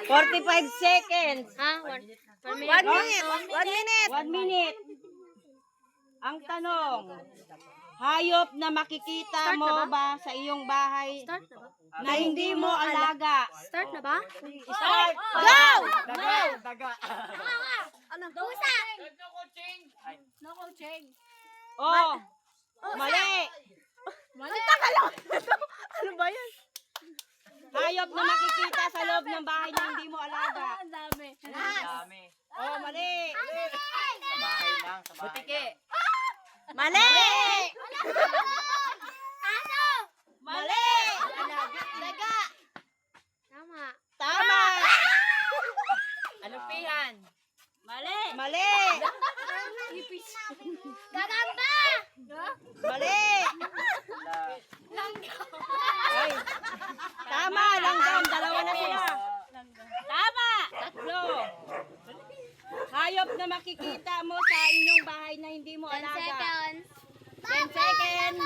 45 seconds. Ha? 1 minute. 1 minute. 1 minute. 1 minute. Ang tanong, hayop na makikita mo ba sa iyong bahay Start na ba? na hindi mo alaga? Start na ba? Start. Go! Daga. Ano? Pusa! No coaching. Oh, mali. Ang tagal lang. Ano ba yan? Hayop na makikita sa loob ng bahay na hindi mo alaga. Ang dami. Dami. Oh, mali. Sa bahay lang. Sa bahay. Butike. Mali! Mali. Daga! Tama. Tama. Alupihan. Mali. Mali. Gagamba! Mali. Ay. Tama, langgam. Dalawa na sila. Tama. Tatlo. Hayop na makikita mo sa inyong bahay na hindi mo 10 alaga. seconds. 10 seconds.